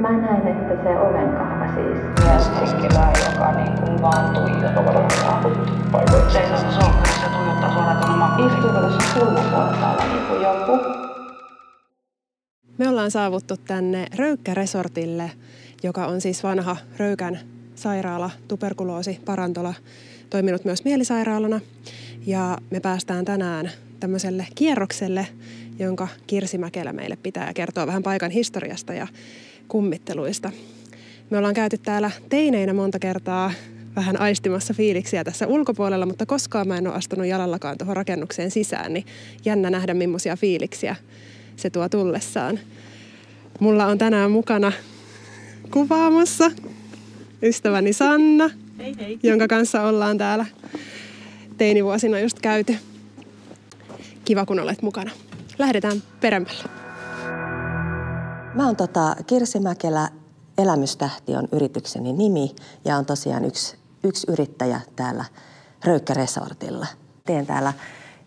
Mä näin, että se ovenkahva siis mieshenkilöä, joka niin kuin vaan tuijottaa. Seisoo solkkarissa ja tuijottaa suoraan tuonne makkiin. Istuuko tuossa kulmaportaalla niin kuin joku? Me ollaan saavuttu tänne Röykkä-resortille, joka on siis vanha Röykän sairaala, tuberkuloosi, parantola, toiminut myös mielisairaalana. Ja me päästään tänään tämmöiselle kierrokselle, jonka Kirsi Mäkelä meille pitää kertoa vähän paikan historiasta ja kummitteluista. Me ollaan käyty täällä teineinä monta kertaa vähän aistimassa fiiliksiä tässä ulkopuolella, mutta koskaan mä en ole astunut jalallakaan tuohon rakennukseen sisään, niin jännä nähdä millaisia fiiliksiä se tuo tullessaan. Mulla on tänään mukana kuvaamassa ystäväni Sanna, hei, hei, jonka kanssa ollaan täällä teinivuosina just käyty. Kiva, kun olet mukana. Lähdetään peremmälle. Mä oon Kirsi Mäkelä, Elämystähti on yritykseni nimi ja on tosiaan yksi yrittäjä täällä Röykkä-resortilla. Teen täällä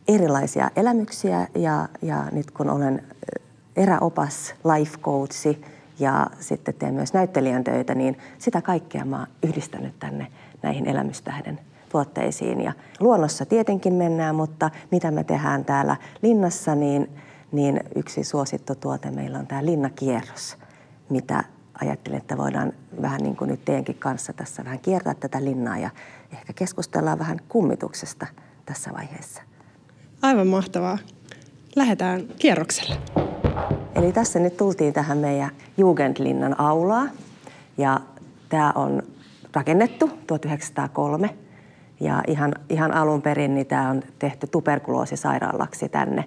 erilaisia elämyksiä ja nyt kun olen eräopas, life coachi ja sitten teen myös näyttelijän töitä, niin sitä kaikkea mä oon yhdistänyt tänne näihin Elämystähden tuotteisiin. Ja luonnossa tietenkin mennään, mutta mitä me tehdään täällä linnassa, niin yksi suosittu tuote meillä on tämä linnakierros, mitä ajattelin, että voidaan vähän niin kuin nyt teidänkin kanssa tässä vähän kiertää tätä linnaa ja ehkä keskustellaan vähän kummituksesta tässä vaiheessa. Aivan mahtavaa. Lähdetään kierrokselle. Eli tässä nyt tultiin tähän meidän Jugendlinnan aulaa ja tämä on rakennettu 1903 ja ihan alun perin niin tämä on tehty tuberkuloosisairaalaksi tänne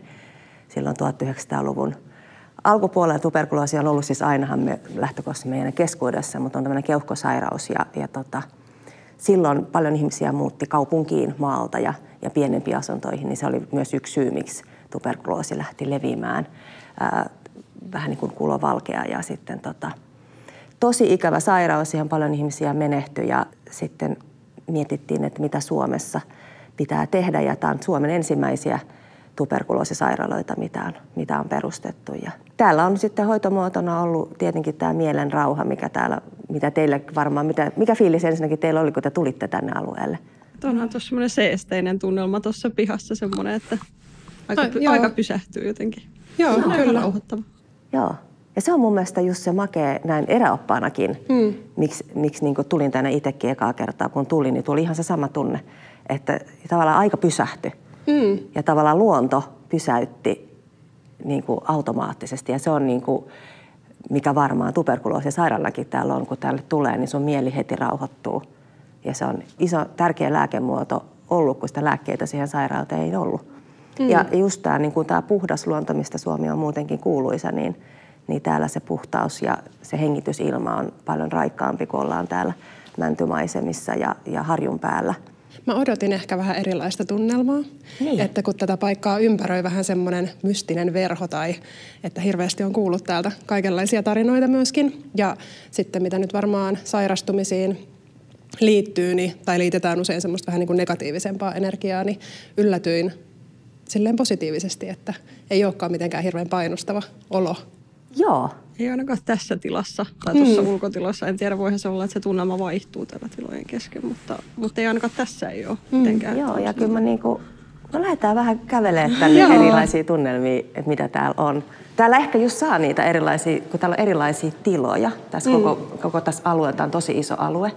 silloin 1900-luvun alkupuolella. Tuberkuloosi on ollut siis ainahan lähtökohtaisesti meidän keskuudessa, mutta on tämmöinen keuhkosairaus ja silloin paljon ihmisiä muutti kaupunkiin maalta ja pienempiin asuntoihin, niin se oli myös yksi syy, miksi tuberkuloosi lähti leviämään vähän niin kuin kulovalkea ja sitten tosi ikävä sairaus, ihan paljon ihmisiä menehtyi ja sitten mietittiin, että mitä Suomessa pitää tehdä ja tämä on Suomen ensimmäisiä tuberkuloosisairaaloita, mitä on perustettu. Ja täällä on sitten hoitomuotona ollut tietenkin tämä mielen rauha, mitä teille varmaan, mikä fiilis ensinnäkin teillä oli, kun te tulitte tänne alueelle? Onhan tuossa semmoinen seesteinen tunnelma tuossa pihassa semmoinen, että aika pysähtyy jotenkin. Joo, kyllä. Rauhoittava. Joo. Ja se on mun mielestä just se makea näin eräoppaanakin, miksi niin tulin tänne itsekin ekaa kertaa, kun tulin, niin tuli ihan se sama tunne, että tavallaan aika pysähtyi. Ja tavallaan luonto pysäytti niin kuin automaattisesti. Ja se on, niin kuin, mikä varmaan tuberkuloosisairaallakin täällä on, kun täällä tulee, niin sun mieli heti rauhoittuu. Ja se on iso, tärkeä lääkemuoto ollut, kun sitä lääkkeitä siihen sairauteen ei ollut. Ja just tämä, niin tämä puhdas luonto, mistä Suomi on muutenkin kuuluisa, niin täällä se puhtaus ja se hengitysilma on paljon raikkaampi, kun ollaan täällä mäntymaisemissa ja harjun päällä. Mä odotin ehkä vähän erilaista tunnelmaa, että kun tätä paikkaa ympäröi vähän semmoinen mystinen verho tai että hirveästi on kuullut täältä kaikenlaisia tarinoita myöskin. Ja sitten mitä nyt varmaan sairastumisiin liittyy, tai liitetään usein semmoista vähän niin kuin negatiivisempaa energiaa, niin yllätyin silleen positiivisesti, että ei olekaan mitenkään hirveän painostava olo. Joo. Ei ainakaan tässä tilassa tai tuossa ulkotilassa. En tiedä, voihan se olla, että se tunnelma vaihtuu tällä tilojen kesken, mutta ei ainakaan tässä ei ole mitenkään. Joo, ja kyllä me lähdetään vähän kävelemään tänne erilaisia tunnelmia, että mitä täällä on. Täällä ehkä just saa niitä erilaisia, kun täällä on erilaisia tiloja. Tässä koko tässä alue, tämä on tosi iso alue,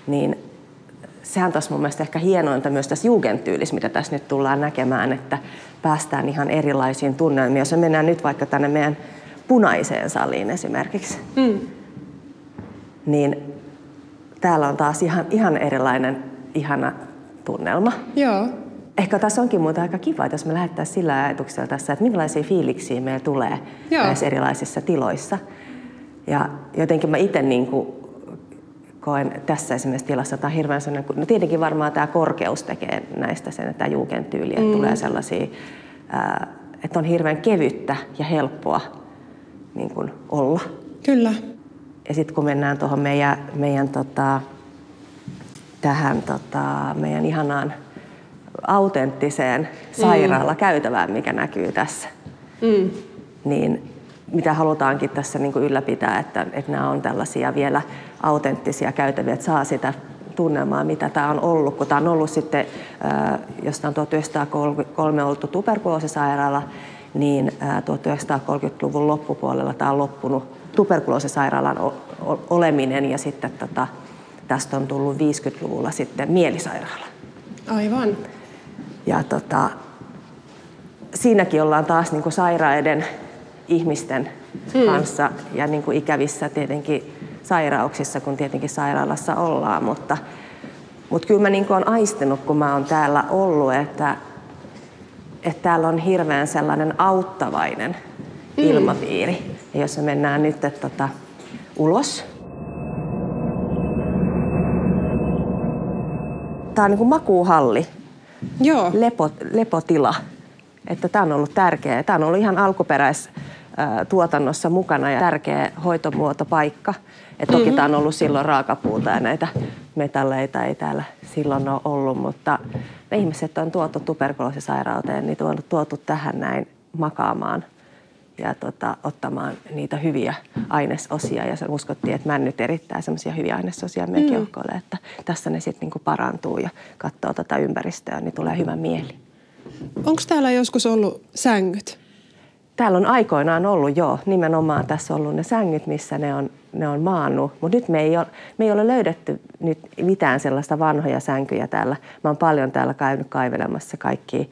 niin sehän taas mun mielestä ehkä hienointa myös tässä jugendtyylissä, mitä tässä nyt tullaan näkemään, että päästään ihan erilaisiin tunnelmiin. Jos me mennään nyt vaikka tänne meidän punaiseen saliin esimerkiksi, niin täällä on taas ihan erilainen, ihana tunnelma. Joo. Ehkä tässä onkin muuten aika kiva, että jos me lähdettäisiin sillä ajatuksella tässä, että minkälaisia fiiliksiä meillä tulee näissä erilaisissa tiloissa. Ja jotenkin mä itse koen tässä esimerkiksi tilassa, että on hirveän sellainen, no tietenkin varmaan tämä korkeus tekee näistä sen, että tämä jugendtyyli, että tulee sellaisia, että on hirveän kevyttä ja helppoa niin kuin olla. Kyllä. Ja sitten kun mennään tuohon meidän ihanaan autenttiseen sairaalakäytävään, mikä näkyy tässä, niin mitä halutaankin tässä niin kuin ylläpitää, että nämä on tällaisia vielä autenttisia käytäviä, että saa sitä tunnelmaa, mitä tämä on ollut. Kun tämä on ollut sitten, jos tämä on 1933 oltu tuberkuloosisairaala, niin 1930-luvun loppupuolella tämä on loppunut tuberkuloosisairaalan oleminen ja sitten tästä on tullut 50-luvulla sitten mielisairaala. Aivan. Ja siinäkin ollaan taas niin kuin sairaiden ihmisten kanssa ja niin kuin ikävissä tietenkin sairauksissa, kun tietenkin sairaalassa ollaan, mutta kyllä mä niin kuin olen aistinut, kun mä oon täällä ollut, että täällä on hirveän sellainen auttavainen ilmapiiri. Ja jos me mennään nyt ulos. Tää on niin kuin makuuhalli. Joo. Lepotila. Että tää on ollut tärkeä. Tää on ollut ihan alkuperäistuotannossa mukana ja tärkeä hoitomuotopaikka. Et toki tää on ollut silloin raakapuuta ja näitä metalleita ei täällä silloin ole ollut, mutta ne ihmiset on tuotu tuberkuloosisairauteen, niitä on tuotu tähän näin makaamaan ja ottamaan niitä hyviä ainesosia. Ja sen uskottiin, että männyt erittää semmoisia hyviä ainesosia meidän keuhkoille, että tässä ne sitten niinku parantuu ja katsoo tätä ympäristöä, niin tulee hyvä mieli. Onko täällä joskus ollut sängyt? Täällä on aikoinaan ollut, joo, nimenomaan tässä on ollut ne sängyt, missä ne on maannut. Mutta nyt me ei ole löydetty nyt mitään sellaista vanhoja sänkyjä täällä. Mä oon paljon täällä käynyt kaivelemassa kaikki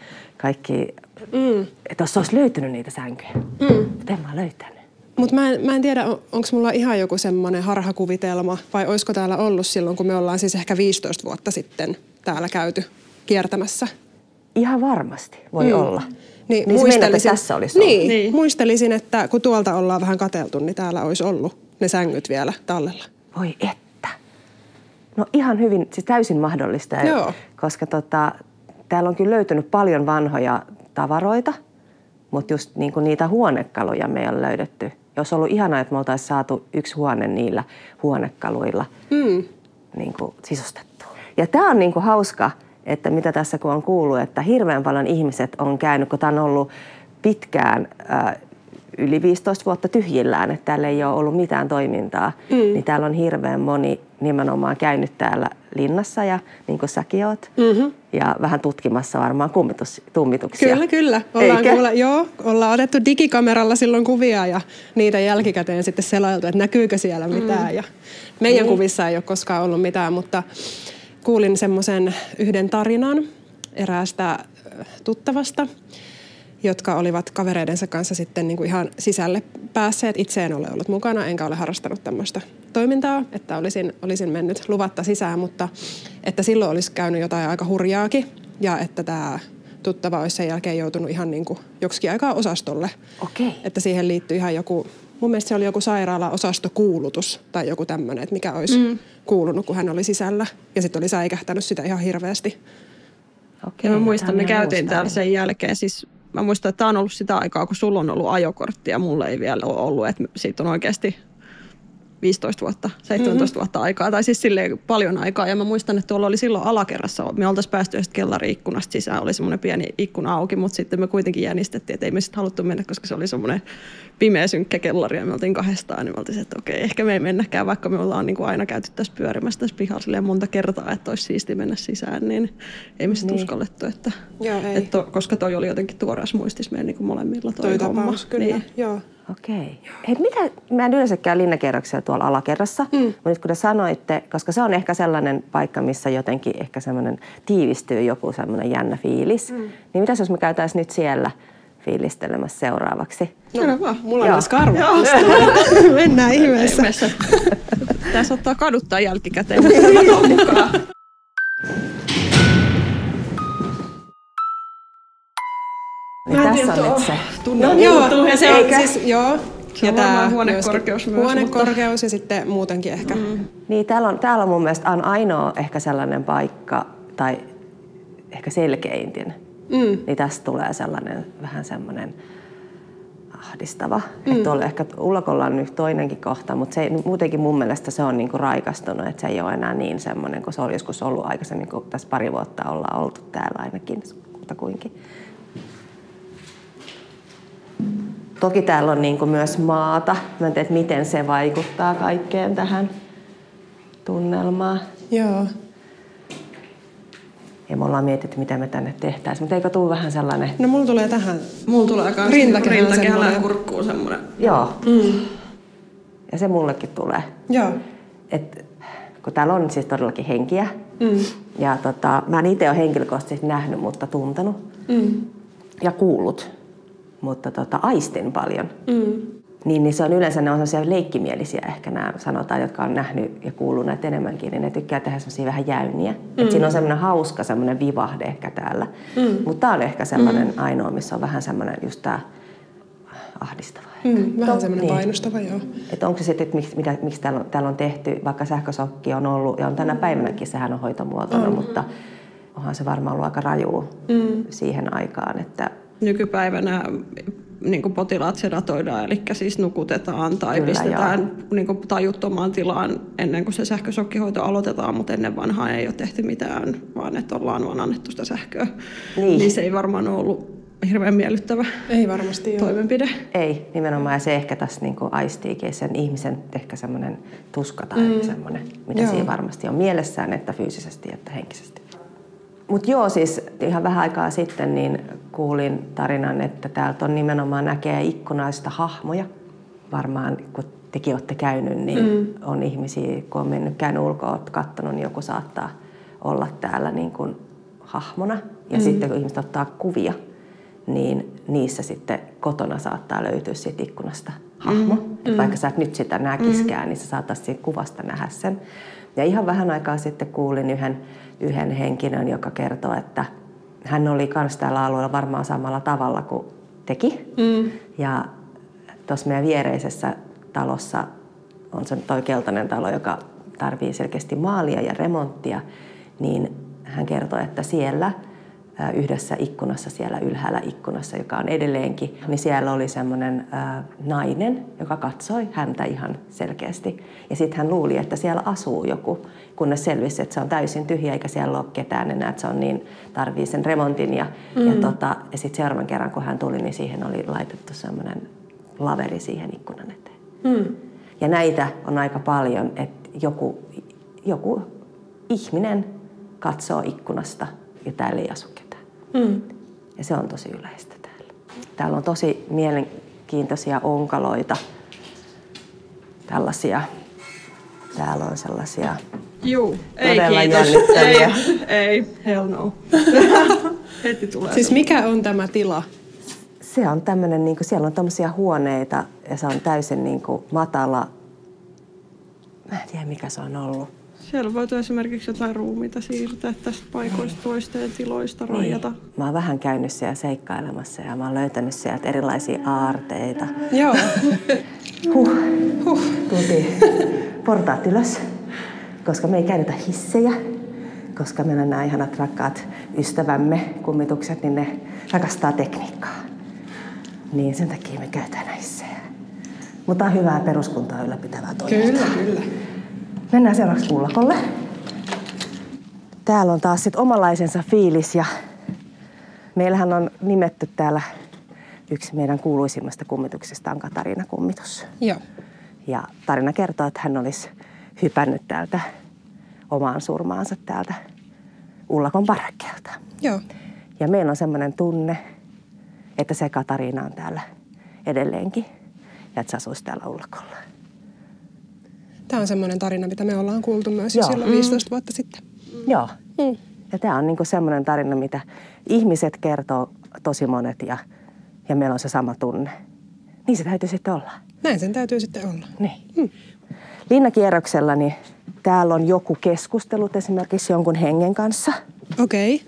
että olisi löytynyt niitä sänkyjä. Mutta en mä löytänyt. Mutta mä en tiedä, onko mulla ihan joku semmoinen harhakuvitelma vai olisiko täällä ollut silloin, kun me ollaan siis ehkä 15 vuotta sitten täällä käyty kiertämässä? Ihan varmasti voi olla. Niin muistelisin, tässä olisi ollut. Niin, muistelisin, että kun tuolta ollaan vähän katseltu, niin täällä olisi ollut ne sängyt vielä tallella. Voi että. No ihan hyvin, siis täysin mahdollista. Joo. Koska täällä on kyllä löytynyt paljon vanhoja tavaroita, mutta just niin kuin niitä huonekaluja me ei ole löydetty. Jos on ollut ihanaa, että me oltaisiin saatu yksi huone niillä huonekaluilla niin kuin sisustettua. Ja tämä on niin kuin hauska, että mitä tässä kun on kuullut, että hirveän paljon ihmiset on käynyt, kun tämä on ollut pitkään yli 15 vuotta tyhjillään, että täällä ei ole ollut mitään toimintaa, niin täällä on hirveän moni nimenomaan käynyt täällä linnassa ja niin kuin säkin oot, ja vähän tutkimassa varmaan tummituksia. Kyllä. Ollaan otettu digikameralla silloin kuvia ja niitä jälkikäteen sitten selailtu, että näkyykö siellä mitään. Ja meidän kuvissa ei ole koskaan ollut mitään, mutta kuulin semmoisen yhden tarinan eräästä tuttavasta, jotka olivat kavereidensa kanssa sitten niin kuin ihan sisälle päässeet. Itse en ole ollut mukana, enkä ole harrastanut tämmöistä toimintaa, että olisin mennyt luvatta sisään, mutta että silloin olisi käynyt jotain aika hurjaakin ja että tämä tuttava olisi sen jälkeen joutunut ihan niin kuin joksikin aikaa osastolle. Okei. Että siihen liittyy ihan joku, mun mielestä se oli joku sairaala-osastokuulutus tai joku tämmöinen, että mikä olisi kuulunut, kun hän oli sisällä ja sitten oli säikähtänyt sitä ihan hirveästi. Okei, mä muistan, me käytiin täällä sen jälkeen. Siis mä muistan, että tämä on ollut sitä aikaa, kun sulla on ollut ajokortti ja mulla ei vielä ole ollut. Että siitä on oikeasti 15 vuotta, 17 vuotta aikaa, tai siis silleen paljon aikaa. Ja mä muistan, että tuolla oli silloin alakerrassa, me oltaisiin päästy kellari-ikkunasta sisään, oli semmoinen pieni ikkuna auki, mutta sitten me kuitenkin jänistettiin, että ei me sitten haluttu mennä, koska se oli semmoinen pimeä synkkä kellari ja me oltiin kahdestaan, niin me oltiin, että okei, ehkä me ei mennäkään, vaikka me ollaan niin kuin aina käyty tässä pyörimässä tässä pihalla silleen monta kertaa, että olisi siisti mennä sisään, niin ei me sitten uskallettu, että, koska toi oli jotenkin tuoreessa muistissa meidän niin kuin molemmilla toi homma. Tapaus, kyllä, niin. joo. Okei. Hei, mä en yleensä käy linnakierroksella tuolla alakerrassa, mutta nyt kun te sanoitte, koska se on ehkä sellainen paikka, missä jotenkin ehkä semmoinen tiivistyy joku semmoinen jännä fiilis, niin mitäs jos me käytäisiin nyt siellä fiilistelemässä seuraavaksi? No vaan, mulla on myös karva. Mennään ihmeessä. Tässä ottaa kaduttaa jälkikäteen, mutta mä mukaan. Niin tässä on nyt se. Ja tämä huonekorkeus myös. Huonekorkeus ja sitten muutenkin ehkä. Niin, täällä on mun mielestä ainoa ehkä sellainen paikka, tai ehkä selkeintin. Niin tästä tulee sellainen vähän semmoinen ahdistava. Että tuolla ehkä ulkolla on nyt toinenkin kohta, mutta se, muutenkin mun mielestä se on niinku raikastunut, että se ei ole enää niin semmoinen, kun se oli joskus ollut aikaisemmin, kun tässä pari vuotta ollaan oltu täällä ainakin kutakuinkin. Toki täällä on niin kuin myös maata. Mä en tiedä, miten se vaikuttaa kaikkeen tähän tunnelmaan. Joo. Ja me ollaan mietitty, mitä me tänne tehtäisiin. Mutta eikö tule vähän sellainen... No mulla tulee tähän. Mulla tulee kans rintakehällä ja kurkkuun semmoinen. Joo. Ja se mullekin tulee. Joo. Et, kun täällä on siis todellakin henkiä. Ja mä en itse ole henkilökohtaisesti nähnyt, mutta tuntenut. Ja kuullut. Mutta aistin paljon. Niin se on yleensä, ne on sellaisia leikkimielisiä ehkä nämä sanotaan, jotka on nähnyt ja kuullut näitä enemmänkin, niin ne tykkää tehdä sellaisia vähän jäyniä. Et siinä on semmoinen hauska, semmoinen vivahde ehkä täällä. Mutta tää on ehkä sellainen ainoa, missä on vähän semmoinen just tää ahdistava. Vähän semmoinen painostava, joo. Että onko se sitten, että miksi täällä on tehty, vaikka sähkösokki on ollut, ja on tänä päivänäkin, sehän on hoitomuotona, mutta onhan se varmaan ollut aika raju siihen aikaan, että... Nykypäivänä niin potilaat sedatoidaan, eli siis nukutetaan tai kyllä, pistetään niin tajuttomaan tilaan ennen kuin se sähkösokkihoito aloitetaan, mutta ennen vanhaa ei ole tehty mitään, vaan että ollaan vaan annettu sitä sähköä. Niin se ei varmaan ole ollut hirveän miellyttävä ei varmasti toimenpide. Ei, nimenomaan. Ja se ehkä tässä niin aistiikin sen ihmisen ehkä semmoinen tuska tai semmoinen, mitä siinä varmasti on mielessään, että fyysisesti että henkisesti. Mutta joo, siis ihan vähän aikaa sitten niin kuulin tarinan, että täältä on nimenomaan näkee ikkunaista hahmoja. Varmaan kun tekin olette käynyt, niin on ihmisiä, kun on käynyt ulkoa, olet katsonut, niin joku saattaa olla täällä niin kuin hahmona. Ja sitten kun ihmiset ottaa kuvia, niin niissä sitten kotona saattaa löytyä siitä ikkunasta hahmo. Vaikka sä et nyt sitä näkiskään, niin sä saatat siitä kuvasta nähdä sen. Ja ihan vähän aikaa sitten kuulin yhden henkilön, joka kertoo, että hän oli myös täällä alueella varmaan samalla tavalla kuin teki. Ja tuossa meidän viereisessä talossa on se toi keltainen talo, joka tarvii selkeästi maalia ja remonttia. Niin hän kertoi, että siellä yhdessä ikkunassa, siellä ylhäällä ikkunassa, joka on edelleenkin, niin siellä oli semmoinen nainen, joka katsoi häntä ihan selkeästi. Ja sitten hän luuli, että siellä asuu joku, kunnes selvisi, että se on täysin tyhjä eikä siellä ole ketään enää, että se on niin, tarvii sen remontin. Ja sitten seuraavan kerran, kun hän tuli, niin siihen oli laitettu semmoinen laveri siihen ikkunan eteen. Ja näitä on aika paljon, että joku ihminen katsoo ikkunasta ja täällä ei asu ketään. Ja se on tosi yleistä täällä. Täällä on tosi mielenkiintoisia onkaloita. Tällaisia. Täällä on sellaisia todella jännittäviä. Ei, hell no. Heti tulee. Siis mikä on tämä tila? Se on tämmöinen, niin kuin, siellä on tämmöisiä huoneita ja se on täysin niin kuin, matala. Mä en tiedä mikä se on ollut. Siellä voitu esimerkiksi jotain ruumiita siirtää tästä paikoista toisteen tiloista, rajata. Mä oon vähän käynyt siellä seikkailemassa ja mä oon löytänyt sieltä erilaisia aarteita. Joo. Tultiin portaat ylös, koska me ei käytetä hissejä, koska meillä nämä ihanat rakkaat ystävämme, kummitukset, niin ne rakastaa tekniikkaa. Niin sen takia me käytetään hissejä. Mutta on hyvää peruskuntaa ylläpitävää toimintaa. Kyllä. Mennään seuraavaksi ullakolle. Täällä on taas sit omanlaisensa fiilis ja meillähän on nimetty täällä yksi meidän kuuluisimmasta kummituksesta on Katarina-kummitus. Joo. Ja tarina kertoo, että hän olisi hypännyt täältä omaan surmaansa täältä ullakon parvekkeelta. Joo. Ja meillä on semmoinen tunne, että se Katariina on täällä edelleenkin ja että se asuisi täällä ullakolla. Tämä on semmoinen tarina, mitä me ollaan kuultu myös jo silloin 15 vuotta sitten. Joo. Ja tämä on niinku semmoinen tarina, mitä ihmiset kertoo tosi monet ja meillä on se sama tunne. Niin se täytyy sitten olla. Näin sen täytyy sitten olla. Niin. Linnakierroksella niin täällä on joku keskustellut esimerkiksi jonkun hengen kanssa. Okei.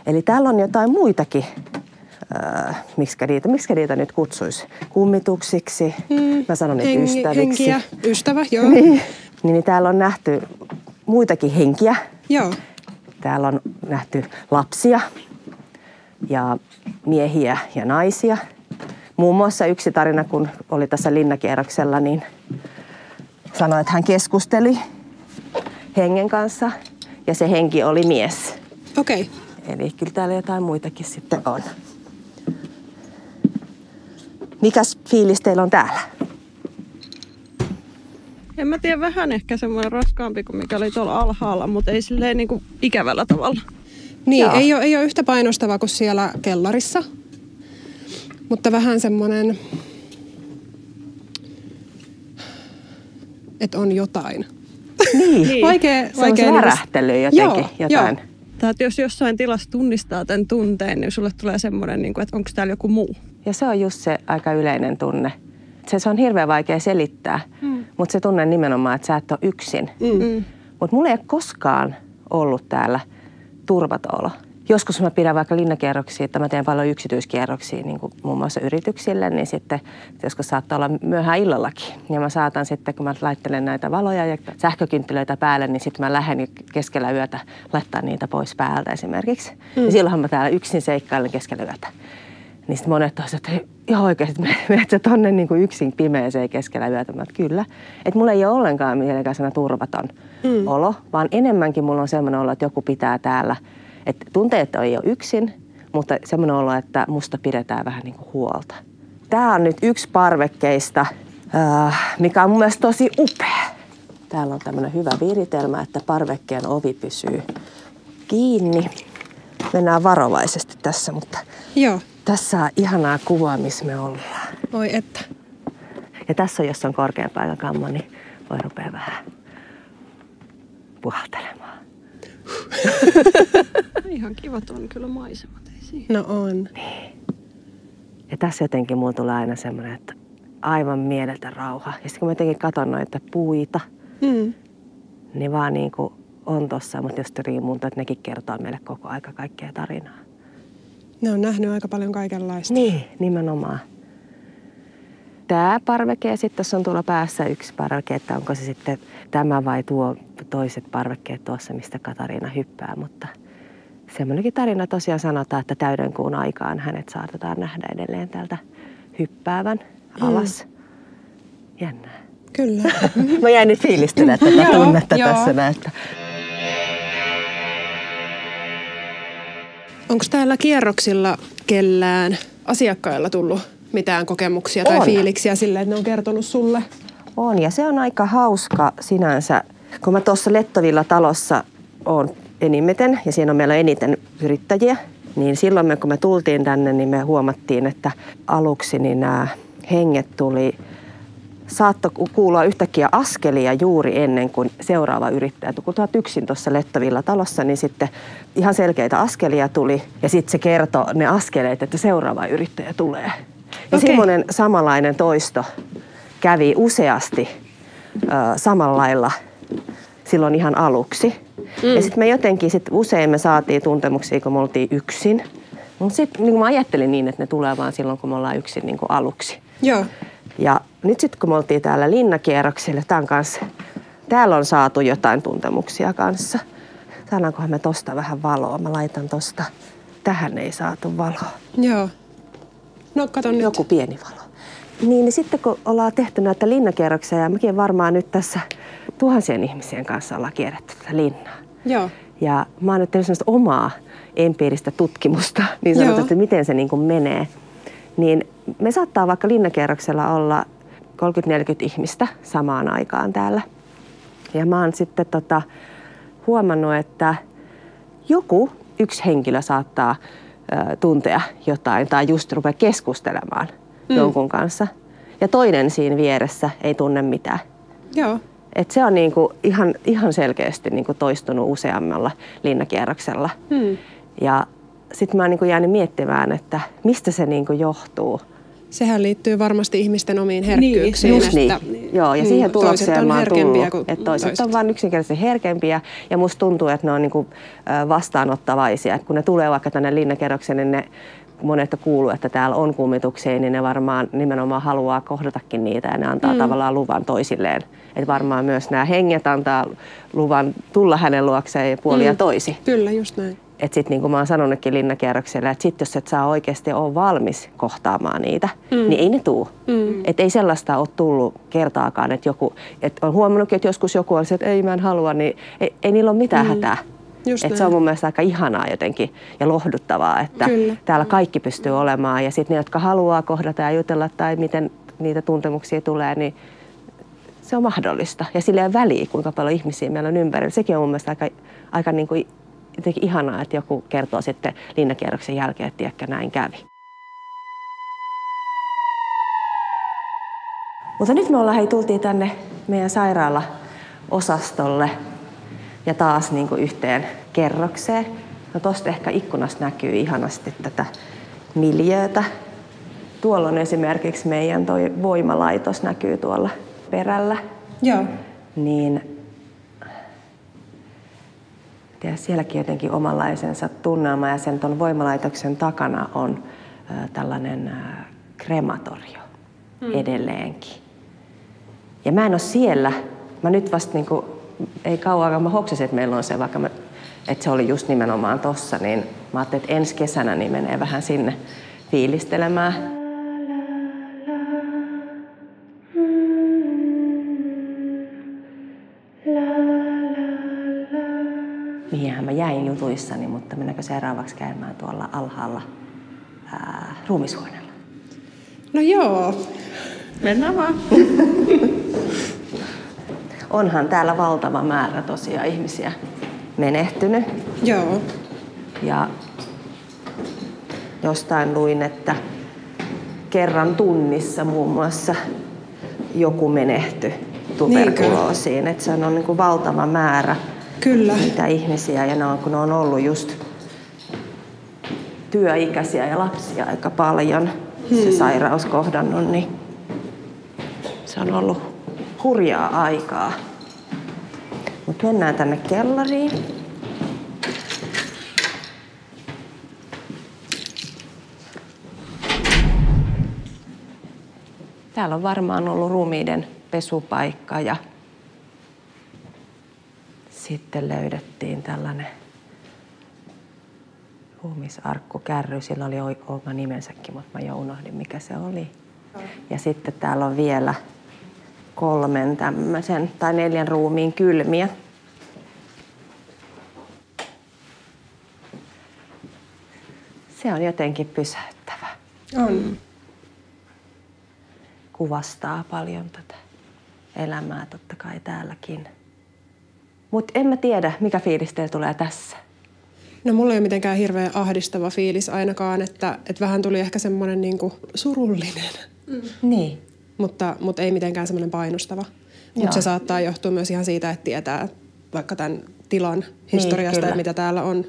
Eli täällä on jotain muitakin, miksi niitä nyt kutsuisi, kummituksiksi. Mä sanon niitä ystäviksi. Henkiä, ystävä, joo. Niin täällä on nähty muitakin henkiä. Joo. Täällä on nähty lapsia ja miehiä ja naisia. Muun muassa yksi tarina, kun oli tässä linnakierroksella, niin sanoi, että hän keskusteli hengen kanssa ja se henki oli mies. Okei. Eli kyllä täällä jotain muitakin sitten on. Mikäs fiilis teillä on täällä? En mä tiedä, vähän ehkä semmoinen raskaampi kuin mikä oli tuolla alhaalla, mutta ei silleen niin kuin ikävällä tavalla. Niin, ei ole yhtä painostava kuin siellä kellarissa, mutta vähän semmoinen, että on jotain. Niin, Vaikea värähtely jotenkin, jotain. Tai jos jossain tilassa tunnistaa tämän tunteen, niin sulle tulee semmoinen, että onko täällä joku muu. Ja se on just se aika yleinen tunne. Se on hirveän vaikea selittää, mutta se tunne nimenomaan, että sä et ole yksin. Mutta mulla ei ole koskaan ollut täällä turvaton olo. Joskus mä pidän vaikka linnakierroksia, että mä teen paljon yksityiskierroksia, niin kuin muun muassa yrityksille, niin sitten joskus saattaa olla myöhään illallakin. Ja mä saatan sitten, kun mä laittelen näitä valoja ja sähkökynttilöitä päälle, niin sitten mä lähden keskellä yötä laittaa niitä pois päältä esimerkiksi. Ja silloinhan mä täällä yksin seikkailen keskellä yötä. Niin sitten monet toiset, että ihan oikeasti menet sä tonne niin kuin yksin pimeeseen keskellä yötä. Mä, kyllä. Että mulla ei ole ollenkaan mitenkään sellainen turvaton olo, vaan enemmänkin mulla on semmoinen olo, että joku pitää täällä. Että tunteet ei ole yksin, mutta semmoinen olo, että musta pidetään vähän niin kuin huolta. Tää on nyt yksi parvekkeista, mikä on mun mielestä tosi upea. Täällä on tämmöinen hyvä viritelmä, että parvekkeen ovi pysyy kiinni. Mennään varovaisesti tässä, mutta Joo. tässä on ihanaa kuvaa, missä me ollaan. Oi että. Ja tässä on, jos on korkean paikan kammo, niin voi rupea vähän puhaltelemaan. Ihan kivat on kyllä maisemat, ei siinä. No on. Ja tässä jotenkin mulla tulee aina semmoinen, että aivan mieletön rauha. Ja sitten kun mä jotenkin katson noita puita, niin vaan niin kuin on tossa, mutta just riimuuntuu, että nekin kertoo meille koko aika kaikkea tarinaa. Ne on nähnyt aika paljon kaikenlaista. Niin, nimenomaan. Tämä parveke ja sitten tuossa on tuolla päässä yksi parveke, että onko se sitten tämä vai tuo toiset parvekkeet tuossa, mistä Katariina hyppää. Mutta semmoinenkin tarina tosiaan sanotaan, että täydenkuun aikaan hänet saatetaan nähdä edelleen täältä hyppäävän alas. Jännää. Kyllä. Mä jäin nyt fiilistelemään tätä tunnetta tässä näyttä. Onko täällä kierroksilla kellään asiakkailla tullut mitään kokemuksia tai fiiliksiä silleen, että ne on kertonut sulle? On, ja se on aika hauska sinänsä. Kun mä tuossa Lettovilla talossa oon enimmiten, ja siinä on meillä eniten yrittäjiä, niin silloin kun me tultiin tänne, niin me huomattiin, että aluksi niin nämä henget saattoi kuulua yhtäkkiä askelia juuri ennen kuin seuraava yrittäjä. Kun olet yksin tuossa Lettovilla talossa, niin sitten ihan selkeitä askelia tuli, ja sitten se kertoi ne askeleet, että seuraava yrittäjä tulee. Ja semmoinen samanlainen toisto kävi useasti samalla lailla silloin ihan aluksi. Ja sitten me jotenkin, usein me saatiin tuntemuksia, kun me oltiin yksin. Mutta sitten niin mä ajattelin niin, että ne tulee vaan silloin, kun me ollaan yksin niin kuin aluksi. Joo. Ja nyt sitten, kun me oltiin täällä linnakierroksilla, täällä on saatu jotain tuntemuksia kanssa. Saadaankohan me tosta vähän valoa? Mä laitan tosta. Tähän ei saatu valoa. Joo. No kato nyt. Joku pieni valo. Niin sitten kun ollaan tehty näitä linnakierroksia, ja mekin varmaan nyt tässä tuhansien ihmisien kanssa ollaan kierretty tätä linnaa. Joo. Ja mä oon nyt tehnyt sellaista omaa empiiristä tutkimusta, niin sanotaan, että miten se niin kuin menee. Niin me saattaa vaikka linnakierroksella olla 30-40 ihmistä samaan aikaan täällä. Ja mä oon sitten huomannut, että yksi henkilö saattaa tuntea jotain tai just rupea keskustelemaan jonkun kanssa. Ja toinen siinä vieressä ei tunne mitään. Joo. Et se on niinku ihan selkeästi niinku toistunut useammalla linnakierroksella. Ja sitten mä oon niinku jäänyt miettimään, että mistä se niinku johtuu. Sehän liittyy varmasti ihmisten omiin herkkyyksiin. Just niin. Joo, ja siihen tulokseen mä oon tullut, että toiset on vaan yksinkertaisesti herkempiä. Ja musta tuntuu, että ne on niinku vastaanottavaisia. Et kun ne tulee vaikka tänne linnakierrokseen, niin monet kuuluu, että täällä on kummituksia, niin ne varmaan nimenomaan haluaa kohdatakin niitä ja ne antaa tavallaan luvan toisilleen. Että varmaan myös nämä henget antaa luvan tulla hänen luokseen puolin ja toisin. Kyllä, just näin. Että sitten niin kuin mä oon sanonutkin linnakierroksella, että sitten jos et saa oikeasti ole valmis kohtaamaan niitä, niin ei ne tuu. Että ei sellaista ole tullut kertaakaan, että on huomannutkin, että joskus joku on se, että ei mä en halua, niin ei niillä ole mitään hätää. Että se on mun mielestä aika ihanaa jotenkin ja lohduttavaa, että täällä kaikki pystyy olemaan. Ja sitten ne, jotka haluaa kohdata ja jutella tai miten niitä tuntemuksia tulee, niin se on mahdollista. Ja sillä ei ole väliä, kuinka paljon ihmisiä meillä on ympärillä. Sekin on mun mielestä aika niin kuin jotenkin ihanaa, että joku kertoo sitten linnakierroksen jälkeen, että tiedätkö, näin kävi. Mutta nyt me tultiin tänne meidän sairaalaosastolle ja taas niin kuin yhteen kerrokseen. No tosta ehkä ikkunasta näkyy ihanasti tätä miljöötä. Tuolla on esimerkiksi meidän toi voimalaitos näkyy tuolla perällä. Joo. Niin sielläkin jotenkin omanlaisensa tunnelma ja sen ton voimalaitoksen takana on tällainen krematorio edelleenkin. Ja mä en ole siellä. Mä nyt vasta niinku, ei kauan, mä hoksasin, että meillä on se, että se oli just nimenomaan tossa, niin mä ajattelin, että ensi kesänä niin menee vähän sinne fiilistelemään. Mihinhän mä jäin jutuissani, mutta mennäänkö seuraavaksi käymään tuolla alhaalla ruumishuoneella? No joo. Mennään vaan. Onhan täällä valtava määrä tosiaan ihmisiä menehtynyt. Joo. Ja jostain luin, että kerran tunnissa muun muassa joku menehtyi tuberkuloosiin. Että se on niin kuin valtava määrä niitä ihmisiä. Ja kun ne on ollut just työikäisiä ja lapsia aika paljon se sairaus kohdannut, niin se on ollut hurjaa aikaa. Mutta mennään tänne kellariin. Täällä on varmaan ollut ruumiiden pesupaikka ja sitten löydettiin tällainen ruumisarkkukärry. Sillä oli oma nimensäkin, mutta mä jo unohdin mikä se oli. Ja sitten täällä on vielä 3 tämmöisen tai 4 ruumiin kylmiä. Se on jotenkin pysäyttävä. On. Kuvastaa paljon tätä elämää totta kai täälläkin. Mutta en mä tiedä, mikä fiilis teillä tulee tässä. No mulla ei ole mitenkään hirveän ahdistava fiilis ainakaan, että vähän tuli ehkä semmoinen niinku surullinen. Niin. Mutta ei mitenkään semmoinen painostava. Mutta se saattaa johtua myös ihan siitä, että tietää vaikka tämän tilan historiasta ja mitä täällä on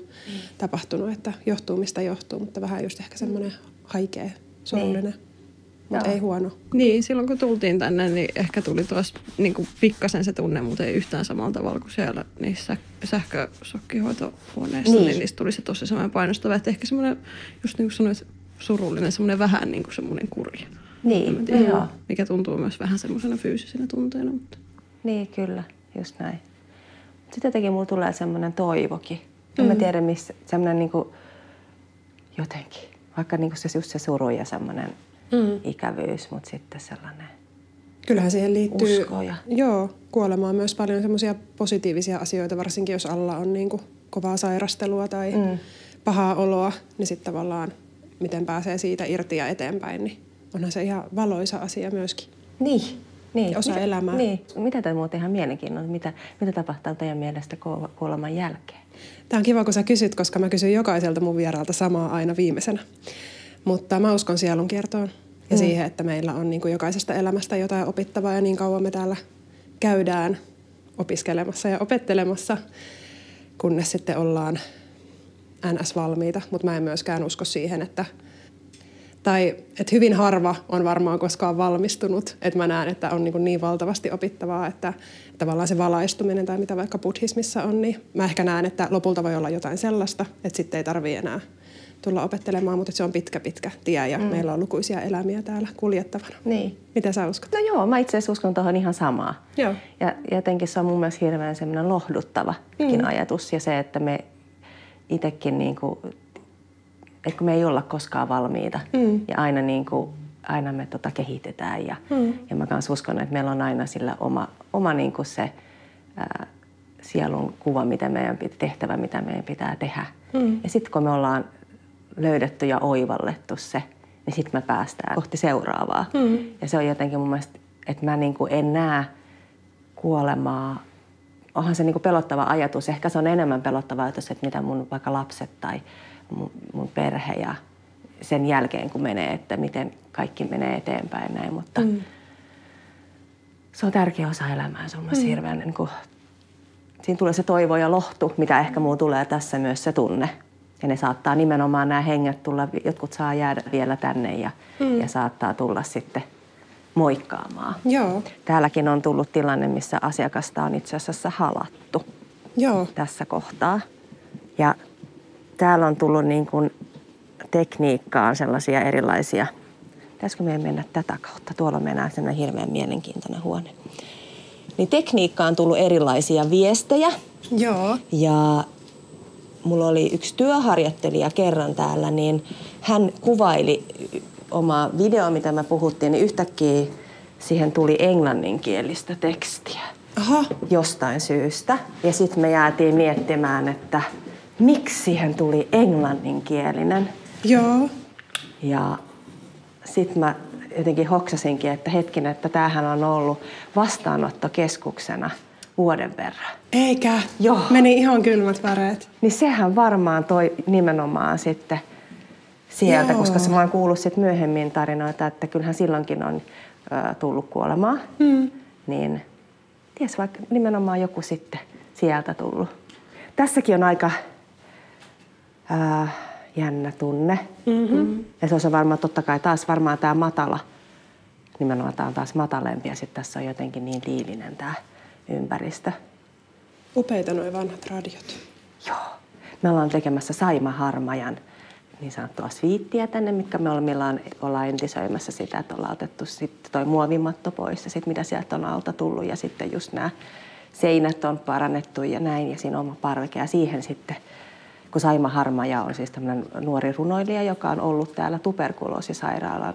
tapahtunut, että johtuu mistä johtuu, mutta vähän just ehkä semmoinen haikea, surullinen. Mutta ei huono. Niin, silloin kun tultiin tänne, niin ehkä tuli tuossa niin pikkasen se tunne, mutta ei yhtään samalla tavalla kuin siellä niissä sähkösokkihoitohuoneissa. Niin niistä tuli se tosi semmoinen painostava, että ehkä semmoinen, just niin kuin sanoit, surullinen, semmoinen vähän niin kuin semmoinen kurja. Niin, tiedä, mikä tuntuu myös vähän semmoisena fyysisenä tunteena. Mutta. Niin, kyllä, just näin. Sitten jotenkin mulla tulee semmoinen toivokin. En mä tiedä, missä semmoinen niin kuin jotenkin, vaikka niin kuin se just se suru ja semmoinen ikävyys, mutta sitten sellainen kyllähän siihen liittyy uskoja. Kuolemaan myös paljon semmoisia positiivisia asioita, varsinkin jos alla on niin kuin kovaa sairastelua tai pahaa oloa, niin sitten tavallaan miten pääsee siitä irti ja eteenpäin, niin onhan se ihan valoisa asia myöskin. Niin. Osa elämää. Niin. Mitä te muuten ihan mielenkiinnolla, mitä tapahtuu teidän mielestä kuoleman jälkeen? Tämä on kiva, kun sä kysyt, koska mä kysyn jokaiselta mun vieraalta samaa aina viimeisenä. Mutta mä uskon sielunkiertoon ja siihen, että meillä on niin kuin jokaisesta elämästä jotain opittavaa ja niin kauan me täällä käydään opiskelemassa ja opettelemassa, kunnes sitten ollaan NS-valmiita. Mutta mä en myöskään usko siihen, että hyvin harva on varmaan koskaan valmistunut. Että mä näen, että on niin valtavasti opittavaa, että tavallaan se valaistuminen tai mitä vaikka buddhismissa on, niin mä ehkä näen, että lopulta voi olla jotain sellaista, että sitten ei tarvitse enää tulla opettelemaan, mutta se on pitkä tie ja meillä on lukuisia elämiä täällä kuljettavana. Niin. Mitä sä uskot? No joo, mä itse asiassa uskon tuohon ihan samaa. Joo. Ja jotenkin se on mun mielestä hirveän semmoinen lohduttavakin ajatus ja se, että me itsekin niinku, että kun me ei olla koskaan valmiita ja aina me kehitetään ja mä kans uskon, että meillä on aina sillä oma niinku se sielun kuva, tehtävä, mitä meidän pitää tehdä. Ja sitten kun me ollaan löydetty ja oivallettu se, niin sitten me päästään kohti seuraavaa. Ja se on jotenkin mun mielestä, että mä niin kuin en näe kuolemaa. Onhan se niin kuin pelottava ajatus. Ehkä se on enemmän pelottava ajatus, että mitä mun vaikka lapset tai mun perhe ja sen jälkeen kun menee, että miten kaikki menee eteenpäin näin. Mutta se on tärkeä osa elämää. Se on myös hirveän, niin kuin, siinä tulee se toivo ja lohtu, mitä ehkä muun tulee tässä myös se tunne. Ja ne saattaa nimenomaan nämä henget tulla, jotkut saa jäädä vielä tänne ja saattaa tulla sitten moikkaamaan. Joo. Täälläkin on tullut tilanne, missä asiakasta on itse asiassa halattu. Joo. Tässä kohtaa. Ja täällä on tullut niin kuin tekniikkaan sellaisia erilaisia. Pitäisikö meidän mennä tätä kautta? Tuolla on mennään sellainen hirveän mielenkiintoinen huone. Niin tekniikkaan on tullut erilaisia viestejä. Joo. Ja mulla oli yksi työharjoittelija kerran täällä, niin hän kuvaili omaa videoa, mitä me puhuttiin, niin yhtäkkiä siihen tuli englanninkielistä tekstiä. Aha. Jostain syystä. Ja sitten me jäätiin miettimään, että miksi siihen tuli englanninkielinen. Joo. Ja sitten mä jotenkin hoksasinkin, että hetkinen, että tämähän on ollut vastaanottokeskuksena vuoden verran. Eikä? Joo. Meni ihan kylmät väreet. Niin sehän varmaan toi nimenomaan sitten sieltä, Joo. koska mä oon kuullut sitten myöhemmin tarinoita, että kyllähän silloinkin on tullut kuolemaa. Niin ties vaikka nimenomaan joku sitten sieltä tullut. Tässäkin on aika jännä tunne. Ja se on varmaan totta kai taas varmaan tämä matala. Nimenomaan tämä on taas matalempi ja sitten tässä on jotenkin niin liilinen tämä ympäristö. Upeita nuo vanhat radiot. Joo. Me ollaan tekemässä Saima Harmajan niin sanottua sviittiä tänne, mitkä me ollaan entisöimässä sitä, että ollaan otettu sitten toi muovimatto pois ja sitten mitä sieltä on alta tullut ja sitten just nämä seinät on parannettu ja näin ja siinä on oma parveke ja siihen sitten, kun Saima Harmaja on siis tämmöinen nuori runoilija, joka on ollut täällä tuberkuloosisairaalan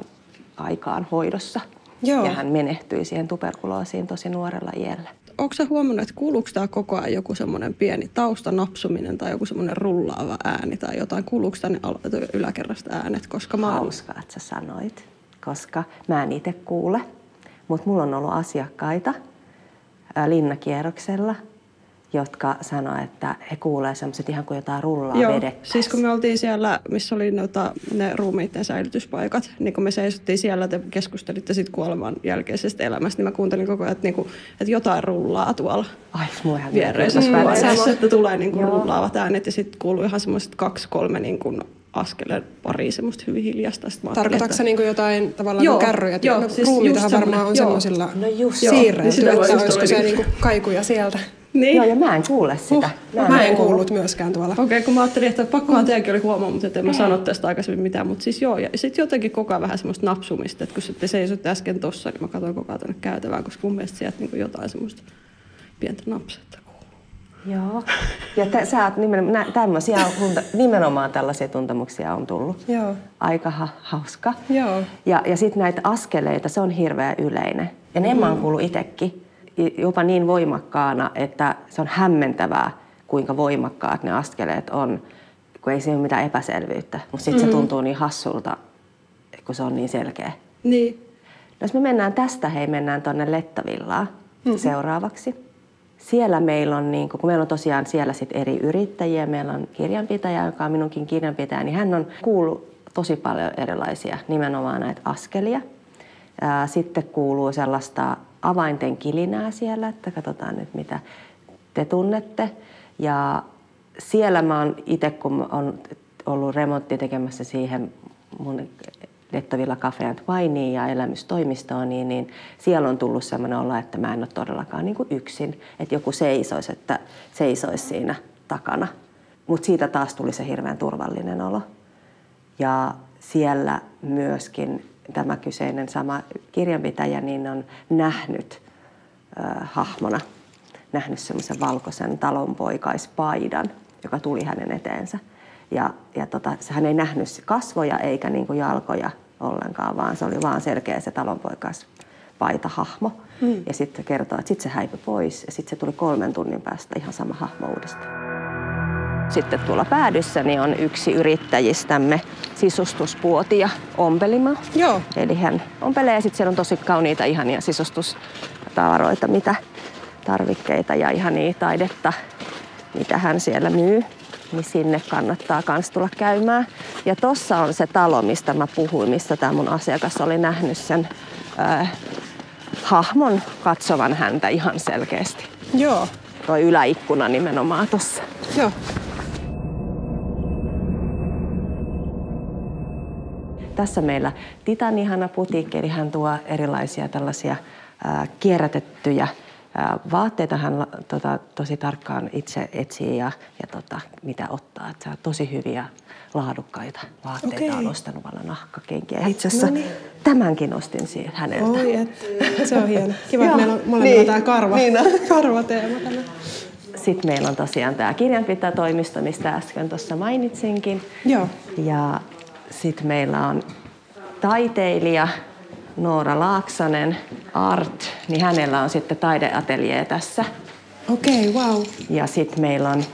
aikaan hoidossa. Joo. Ja hän menehtyi siihen tuberkuloosiin tosi nuorella iällä. Onko sä huomannut, että kuuluuko tää koko ajan joku semmoinen pieni taustanapsuminen tai joku semmoinen rullaava ääni tai jotain? Kuuluuko tänne yläkerrasta äänet? Koska Hauskaa, että sä sanoit, koska mä en itse kuule, mutta mulla on ollut asiakkaita linnakierroksella, jotka sanoo, että he kuulee semmoiset ihan kuin jotain rullaa vedettäisiin. Siis kun me oltiin siellä, missä oli ne ruumiitten säilytyspaikat, niin kun me seisottiin siellä, te keskustelitte sit kuoleman jälkeisestä elämästä, niin mä kuuntelin koko ajan, että jotain rullaa tuolla viereisessä huoneessa, että tulee niin rullaavat äänet ja sitten kuuluu ihan semmoiset 2-3 niin askeleen pari semmoista hyvin hiljasta. Tarkoitatko sä niin jotain tavallaan kärryjä? Joo, siis ruumiitahan varmaan on semmoisilla siirreilty, että olisiko se niin kaikuja sieltä? Niin. Joo, ja mä en kuule sitä. Mä en kuullut myöskään tuolla. Okei, kun mä ajattelin, että pakkohan teidänkin oli huomaa, mutta en mä sano tästä aikaisemmin mitään. Mutta siis joo, ja sitten jotenkin koko ajan vähän semmoista napsumista, että kun sitten seisotte äsken tossa, niin mä katsoin koko ajan tuonne käytävään, koska mun mielestä sieltä niin jotain semmoista pientä napsetta kuuluu. Joo, ja sä oot nimenomaan tällaisia tuntemuksia on tullut. Joo. Aika hauska. Joo. Ja sitten näitä askeleita, se on hirveän yleinen. Ja ne mä oon kuullut itsekin. Jopa niin voimakkaana, että se on hämmentävää, kuinka voimakkaat ne askeleet on, kun ei siinä ole mitään epäselvyyttä. Mutta sitten se tuntuu niin hassulta, kun se on niin selkeä. Niin. No, jos me mennään tästä, mennään tuonne Lettavillaan seuraavaksi. Siellä meillä on, kun meillä on tosiaan siellä sit eri yrittäjiä, meillä on kirjanpitäjä, joka on minunkin kirjanpitäjä, niin hän on kuullut tosi paljon erilaisia, nimenomaan näitä askelia. Sitten kuuluu sellaista avainten kilinää siellä, että katsotaan nyt mitä te tunnette. Ja siellä mä oon itse, kun on ollut remontti tekemässä siihen mun Lettavilla Cafe and Wineen ja elämystoimistoon, niin siellä on tullut sellainen olo, että mä en ole todellakaan niin kuin yksin. Että joku seisoisi siinä takana. Mutta siitä taas tuli se hirveän turvallinen olo. Ja siellä myöskin tämä kyseinen sama kirjanpitäjä niin on nähnyt hahmona, nähnyt semmoisen valkoisen talonpoikaispaidan, joka tuli hänen eteensä. Ja hän ei nähnyt kasvoja eikä niin kuin jalkoja ollenkaan, vaan se oli vaan selkeä se talonpoikaispaidan paitahahmo. Ja sitten kertoo, että sitten se häipyi pois ja sitten se tuli 3 tunnin päästä ihan sama hahmo uudestaan. Sitten tuolla päädyssä niin on yksi yrittäjistämme, sisustuspuotija Ompelima. Joo. Eli hän ompelee ja sitten siellä on tosi kauniita ihania sisustustavaroita, mitä tarvikkeita ja ihania taidetta, mitä hän siellä myy. Niin sinne kannattaa kans tulla käymään. Ja tossa on se talo, mistä mä puhuin, mistä tämä mun asiakas oli nähnyt sen hahmon katsovan häntä ihan selkeästi. Joo. Tuo yläikkuna nimenomaan tossa. Joo. Tässä meillä Titan ihana putiikki, eli hän tuo erilaisia tällaisia kierrätettyjä vaatteita. Hän tosi tarkkaan itse etsii ja mitä ottaa. Että tosi hyviä laadukkaita vaatteita on ostanut vallan nahkakenkiä. Itse asiassa tämänkin ostin siihen häneltä. Oi, se on hieno. Kiva, että meillä on molemmilla tämä karvateema tänään. Sitten meillä on tosiaan tämä kirjanpitotoimisto, mistä äsken tuossa mainitsinkin. Joo. Ja sitten meillä on taiteilija Noora Laaksonen, Art, niin hänellä on sitten taideateljee tässä. Okei, wow. Ja sitten meillä on,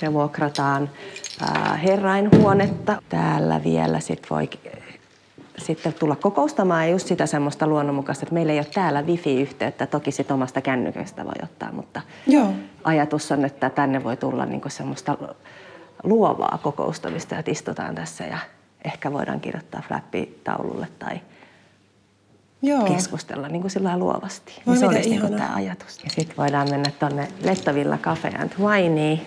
me vuokrataan herrainhuonetta. Täällä vielä sit voi sitten tulla kokoustamaan ja just sitä semmoista luonnonmukaista, että meillä ei ole täällä wifi-yhteyttä. Toki sit omasta kännykästä voi ottaa, mutta Joo. ajatus on, että tänne voi tulla niinku semmoista luovaa kokoustamista, että istutaan tässä ja ehkä voidaan kirjoittaa flappitaululle tai keskustella niin kuin sillä luovasti. Voi se miten olisi niin ihanaa. tämä ajatus. Ja sitten voidaan mennä tuonne Lettovilla Cafe and Wineen.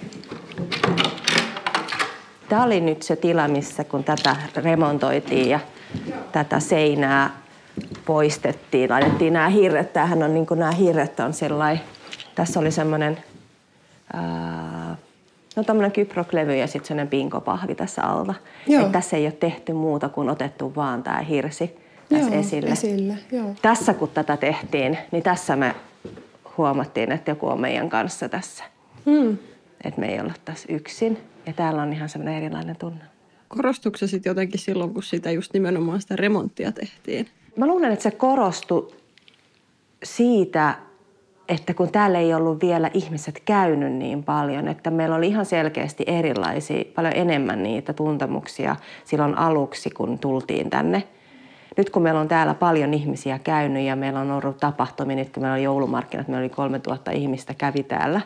Tämä oli nyt se tila, missä kun tätä remontoitiin ja tätä seinää poistettiin, laitettiin nämä hirret. Tämähän on niin kuin nämä hirret on sellainen. Tässä oli semmoinen tämmöinen kyproklevy ja sitten semmoinen pinkopahvi tässä alla. Tässä ei ole tehty muuta kuin otettu vaan tämä hirsi tässä esille. Joo. Tässä kun tätä tehtiin, niin tässä me huomattiin, että joku on meidän kanssa tässä. Että me ei olla tässä yksin. Ja täällä on ihan semmoinen erilainen tunne. Korostuiko se sitten jotenkin silloin, kun sitä just nimenomaan sitä remonttia tehtiin? Mä luulen, että se korostui siitä, että kun täällä ei ollut vielä ihmiset käynyt niin paljon, että meillä oli ihan selkeästi erilaisia, paljon enemmän niitä tuntemuksia silloin aluksi, kun tultiin tänne. Nyt kun meillä on täällä paljon ihmisiä käynyt ja meillä on ollut tapahtumia, nyt kun meillä on joulumarkkinat, meillä oli 3000 ihmistä kävi täällä,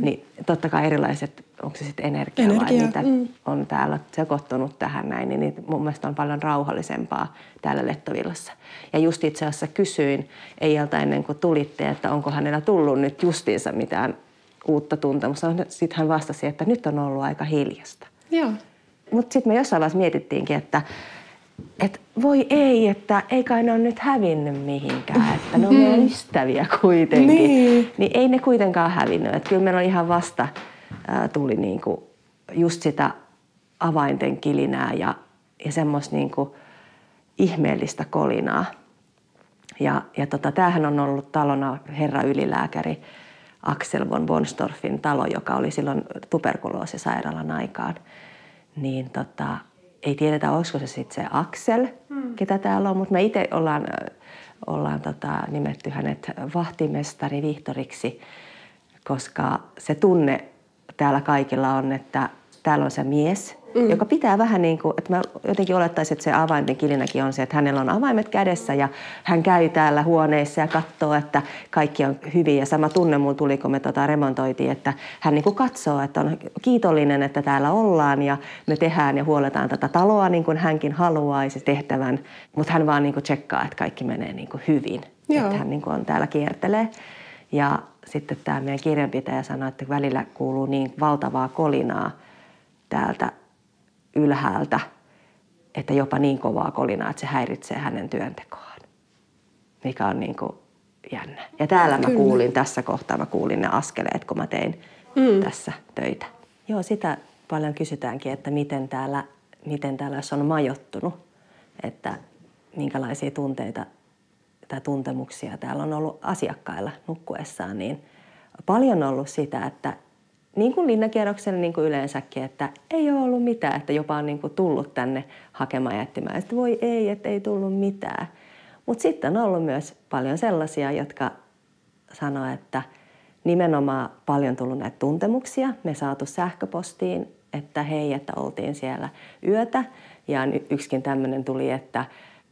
niin totta kai erilaiset, onko se sitten energia vai mitä on täällä sekoittunut tähän näin, niin mun mielestä on paljon rauhallisempaa täällä Lettovillassa. Ja just itse asiassa kysyin Eijalta ennen kuin tulitte, että onko hänellä tullut nyt justiinsa mitään uutta tuntemusta. Sitten hän vastasi, että nyt on ollut aika hiljasta. Mutta sitten me jossain vaiheessa mietittiinkin, että voi ei, että ei kai ne ole nyt hävinnyt mihinkään, että ne on meidän ystäviä kuitenkin. Niin ei ne kuitenkaan hävinnyt. Että kyllä meillä on ihan vasta tuli niinku just sitä avainten kilinää ja semmoista niinku ihmeellistä kolinaa. Ja tämähän on ollut talona herra ylilääkäri Axel von Bonstorffin talo, joka oli silloin tuberkuloosisairaalan aikaan. Niin ei tiedetä, olisiko se sitten se Axel, ketä täällä on, mutta me itse ollaan nimetty hänet vahtimestari Vihtoriksi, koska se tunne täällä kaikilla on, että täällä on se mies, joka pitää vähän niin kuin, että mä jotenkin olettaisin, että se avainten kilinäkin on se, että hänellä on avaimet kädessä ja hän käy täällä huoneissa ja katsoo, että kaikki on hyvin. Ja sama tunne mulla tuli, kun me remontoitiin, että hän niin kuin katsoo, että on kiitollinen, että täällä ollaan ja me tehdään ja huoletaan tätä taloa niin kuin hänkin haluaisi tehtävän. Mutta hän vaan niin kuin tsekkaa, että kaikki menee niin kuin hyvin. Että hän niin kuin on täällä kiertelee. Ja sitten tämä meidän kirjanpitäjä sanoi, että välillä kuuluu niin valtavaa kolinaa täältä ylhäältä, että jopa niin kovaa kolinaa, että se häiritsee hänen työntekoaan, mikä on niin kuin jännä. Ja täällä mä kuulin, tässä kohtaa mä kuulin ne askeleet, kun mä tein tässä töitä. Joo, sitä paljon kysytäänkin, että miten täällä jos on majoittunut, että minkälaisia tunteita tai tuntemuksia täällä on ollut asiakkailla nukkuessaan, niin paljon on ollut sitä, että niin kuin linnakierroksella, niin kuin yleensäkin, että ei ole ollut mitään, että jopa on niin kuin tullut tänne hakemaan ja etsimään. Sitten voi ei, että ei tullut mitään. Mutta sitten on ollut myös paljon sellaisia, jotka sanoo, että nimenomaan paljon tullut näitä tuntemuksia. Me saatu sähköpostiin, että hei, että oltiin siellä yötä. Ja yksikin tämmöinen tuli, että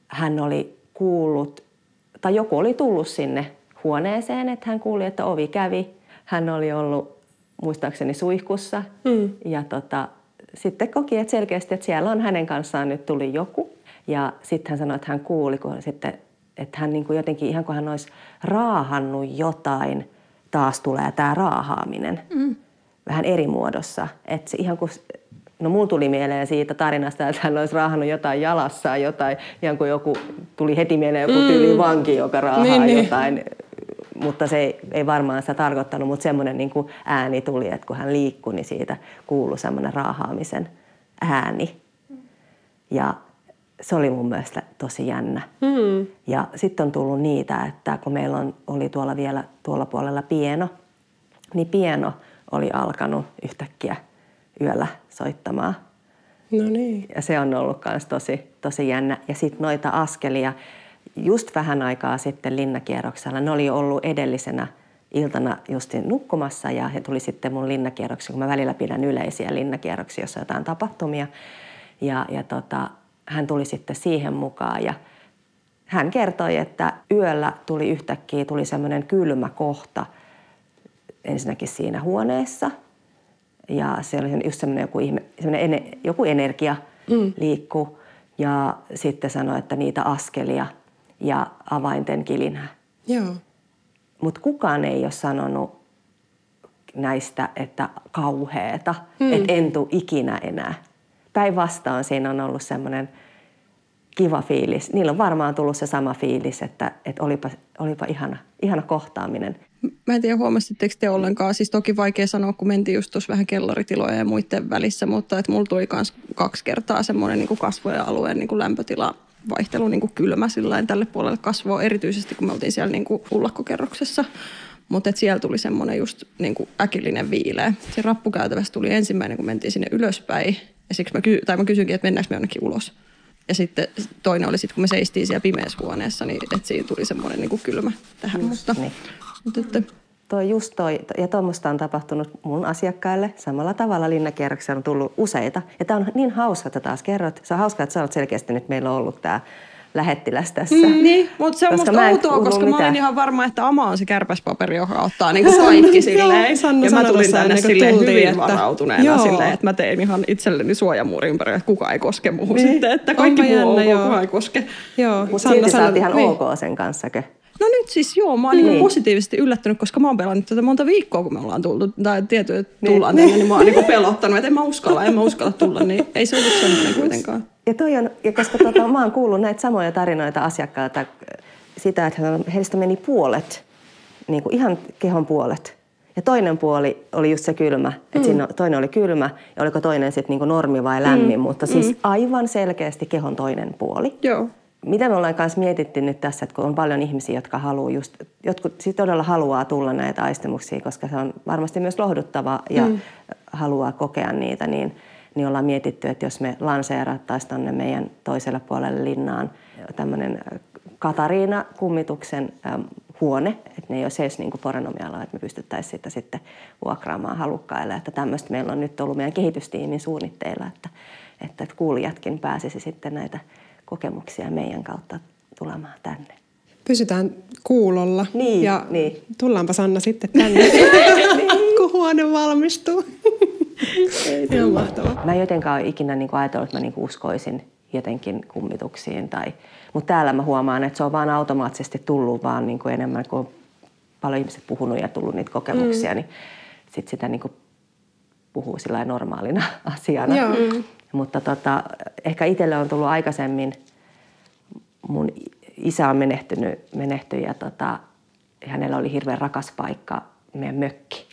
hän oli kuullut, tai joku oli tullut sinne huoneeseen, että hän kuuli, että ovi kävi. Hän oli ollut muistaakseni suihkussa ja sitten koki, että selkeästi, että siellä on hänen kanssaan nyt tuli joku. Ja sitten hän sanoi, että hän kuuli, kun sitten, että hän niin kuin jotenkin ihan kuin hän olisi raahannut jotain, taas tulee tämä raahaaminen vähän eri muodossa. Että se ihan kuin, no mulla tuli mieleen siitä tarinasta, että hän olisi raahannut jotain jalassaan, jotain, ihan kuin joku tuli heti mieleen joku tyyli vanki, joka raahaa jotain. Mutta se ei varmaan sitä tarkoittanut, mutta semmoinen niin kuin ääni tuli, että kun hän liikkui, niin siitä kuului semmoinen raahaamisen ääni. Ja se oli mun mielestä tosi jännä. Ja sitten on tullut niitä, että kun meillä oli tuolla vielä tuolla puolella pieno, niin pieno oli alkanut yhtäkkiä yöllä soittamaan. No niin. Ja se on ollut myös tosi jännä. Ja sitten noita askelia, just vähän aikaa sitten linnakierroksella, ne oli ollut edellisenä iltana justin nukkumassa ja he tuli sitten mun linnakierroksi, kun mä välillä pidän yleisiä linnakierroksia, jossa on jotain tapahtumia. Ja hän tuli sitten siihen mukaan ja hän kertoi, että yöllä tuli yhtäkkiä semmoinen kylmä kohta ensinnäkin siinä huoneessa. Ja se oli just semmoinen joku energia liikkuu ja sitten sanoi, että niitä askelia ja avainten kilinää. Joo. Mutta kukaan ei ole sanonut näistä, että kauheeta, että en tule ikinä enää. Päinvastaan siinä on ollut semmoinen kiva fiilis. Niillä on varmaan tullut se sama fiilis, että olipa ihana kohtaaminen. Mä en tiedä, huomasitteko te ollenkaan. Siis toki vaikea sanoa, kun mentiin just tuossa vähän kellaritiloja ja muiden välissä, mutta että mulla tuli myös 2 kertaa semmoinen niin kasvojen alueen niin lämpötila vaihtelu niin kylmä sillain tälle puolelle kasvoa, erityisesti kun me oltiin siellä niin ullakkokerroksessa. Mutta siellä tuli semmoinen just niin äkillinen viileä. Se rappukäytävässä tuli ensimmäinen, kun mentiin sinne ylöspäin. Ja siksi mä kysyinkin, että mennäänkö me jonnekin ulos. Ja sitten toinen oli sitten, kun me seistiin siellä pimeässä huoneessa, niin että siinä tuli semmoinen niin kylmä tähän. Mutta että ja tuommoista on tapahtunut mun asiakkaille samalla tavalla linnakierroksella on tullut useita. Ja tämä on niin hauska, että taas kerrot. Se on hauska, että sä olet selkeästi nyt meillä on ollut tämä lähettiläs tässä. Niin, mutta se on musta outoa, koska mä olin ihan varma, että Ama on se kärpäspaperi, joka ottaa niin kaikki silleen. Ja mä tulin tänne silleen hyvin varautuneena silleen, että mä tein ihan itselleni suojamuurin ympärillä, että kukaan ei koske muuhun sitten, että kaikki muu on ok, kukaan ei koske. Mutta silti sä oot ihan ok sen kanssakö? No nyt siis joo, mä oon niin positiivisesti yllättynyt, koska mä oon pelannut tätä monta viikkoa, kun me ollaan tultu, tai tietty, että tullaan tänne, niin mä oon niin pelottanut, että en mä uskalla tulla, niin ei se ollut semmoinen kuitenkaan. Ja koska mä oon kuullut näitä samoja tarinoita asiakkailta, sitä, että heistä meni puolet, niin kuin ihan kehon puolet. Ja toinen puoli oli just se kylmä, että siinä toinen oli kylmä ja oliko toinen sitten niin kuin normi vai lämmin, mutta siis aivan selkeästi kehon toinen puoli. Joo. Mitä me ollaan kanssa mietitty nyt tässä, että kun on paljon ihmisiä, jotka haluaa jotkut todella haluaa tulla näitä aistimuksia, koska se on varmasti myös lohduttava ja haluaa kokea niitä, niin ollaan mietitty, että jos me lanseerattaisiin tuonne meidän toiselle puolelle linnaan tämmöinen Katariina-kummituksen huone, että ne ei olisi edes niin kuin Poronomialla, että me pystyttäisiin sitä sitten vuokraamaan halukkaille. Että tämmöistä meillä on nyt ollut meidän kehitystiimin suunnitteilla, että kuulijatkin pääsisi sitten näitä kokemuksia meidän kautta tulemaan tänne. Pysytään kuulolla ja tullaanpa Sanna sitten tänne, kun huone valmistuu. Ihan mahtavaa. Mä en jotenkaan ole ikinä ajatellut, että mä uskoisin jotenkin kummituksiin. Mutta täällä mä huomaan, että se on vaan automaattisesti tullut vaan enemmän, kun on paljon ihmiset puhunut ja tullut niitä kokemuksia, niin sit sitä puhuu sillä normaalina asiana. Mutta ehkä itselle on tullut aikaisemmin, mun isä on menehtynyt ja hänellä oli hirveän rakas paikka, meidän mökki.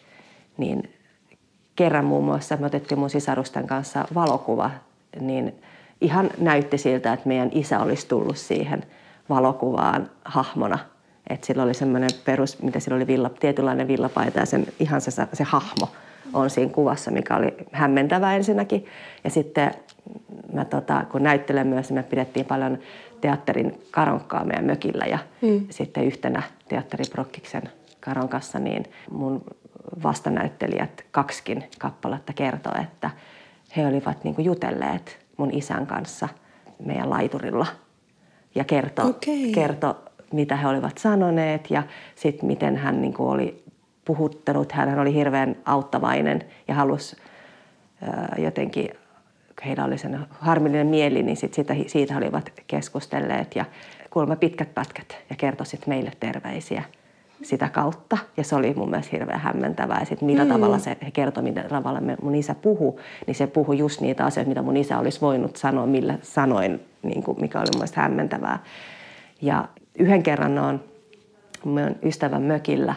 Niin kerran muun muassa me otettiin mun sisarusten kanssa valokuva, niin ihan näytti siltä, että meidän isä olisi tullut siihen valokuvaan hahmona. Että sillä oli semmoinen perus, mitä sillä oli tietynlainen villapaita ja ihan se hahmo on siinä kuvassa, mikä oli hämmentävä ensinnäkin. Ja sitten mä, kun näyttelen myös, niin me pidettiin paljon teatterin karonkkaa meidän mökillä ja sitten yhtenä teatteri Prokkiksen karonkassa niin mun vastanäyttelijät 2 kappaletta kertoi, että he olivat niin kuin jutelleet mun isän kanssa meidän laiturilla ja kertoi mitä he olivat sanoneet ja sitten miten hän niin kuin oli puhuttanut. Hän oli hirveän auttavainen ja halusi jotenkin, heillä oli sen harmillinen mieli, niin siitä he olivat keskustelleet ja kuulemma pitkät pätkät ja kertoi sitten meille terveisiä sitä kautta. Ja se oli mun mielestä hirveän hämmentävää. Ja sitten millä tavalla he kertoi, millä tavalla mun isä puhui, niin se puhui just niitä asioita, mitä mun isä olisi voinut sanoa, millä sanoin, niin kuin, mikä oli mun mielestä hämmentävää. Ja yhden kerran olen mun ystävän mökillä,